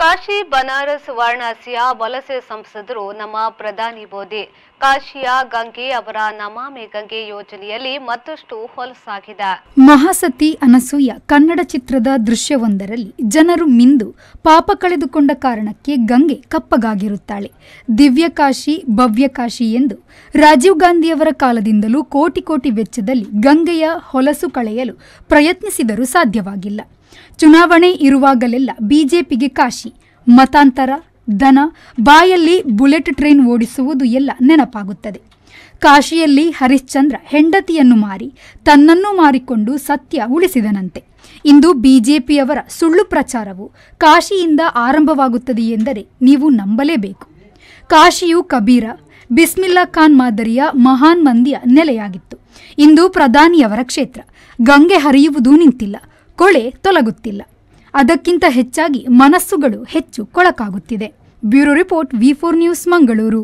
ಕಾಶಿ ಬನಾರಸ್ ವಾರಣಾಸಿಯ ವಲಸೆ ಸಂಸದರು ನಮ್ಮ ಪ್ರಧಾನಿ ಮೋದಿ ಕಾಶಿಯ ಗಂಗೆ ಅವರ ನಮಾಮಿ ಗಂಗೆ ಯೋಜನೆಯಲ್ಲಿ ಮತ್ತಷ್ಟು ಹೊಲಸಾಗಿದೆ. ಮಹಾಸತಿ ಅನಸೂಯ ಕನ್ನಡ ಚಿತ್ರದ ದೃಶ್ಯವೊಂದರಲ್ಲಿ ಜನರು ಮಿಂದು ಪಾಪ ಕಳೆದುಕೊಂಡ ಕಾರಣಕ್ಕೆ ಗಂಗೆ ಕಪ್ಪಗಾಗಿರುತ್ತಾಳೆ. ದಿವ್ಯ ಕಾಶಿ ಭವ್ಯ ಕಾಶಿ ಎಂದು ರಾಜೀವ್ ಗಾಂಧಿಯವರ ಕಾಲದಿಂದಲೂ ಕೋಟಿ ಕೋಟಿ ವೆಚ್ಚದಲ್ಲಿ ಗಂಗೆಯ ಹೊಲಸು ಕಳೆಯಲು ಪ್ರಯತ್ನಿಸಿದರೂ ಸಾಧ್ಯವಾಗಿಲ್ಲ. ಚುನಾವಣೆ ಇರುವಾಗಲೆಲ್ಲ ಬಿಜೆಪಿಗೆ ಕಾಶಿ, ಮತಾಂತರ, ದನ, ಬಾಯಲ್ಲಿ ಬುಲೆಟ್ ಟ್ರೈನ್ ಓಡಿಸುವುದು ಎಲ್ಲ ನೆನಪಾಗುತ್ತದೆ. ಕಾಶಿಯಲ್ಲಿ ಹರಿಶ್ಚಂದ್ರ ಹೆಂಡತಿಯನ್ನು ಮಾರಿ ತನ್ನನ್ನು ಮಾರಿಕೊಂಡು ಸತ್ಯ ಉಳಿಸಿದನಂತೆ. ಇಂದು ಬಿಜೆಪಿಯವರ ಸುಳ್ಳು ಪ್ರಚಾರವು ಕಾಶಿಯಿಂದ ಆರಂಭವಾಗುತ್ತದೆ ಎಂದರೆ ನೀವು ನಂಬಲೇಬೇಕು. ಕಾಶಿಯು ಕಬೀರ, ಬಿಸ್ಮಿಲ್ಲಾ ಖಾನ್ ಮಾದರಿಯ ಮಹಾನ್ ಮಂದಿಯ ನೆಲೆಯಾಗಿತ್ತು. ಇಂದು ಪ್ರಧಾನಿಯವರ ಕ್ಷೇತ್ರ. ಗಂಗೆ ಹರಿಯುವುದೂ ನಿಂತಿಲ್ಲ, ಕೊಳೆ ತೊಲಗುತ್ತಿಲ್ಲ. ಅದಕ್ಕಿಂತ ಹೆಚ್ಚಾಗಿ ಮನಸ್ಸುಗಳು ಹೆಚ್ಚು ಕೊಳಕಾಗುತ್ತಿದೆ. Bureau report, V4 news, Mangaluru.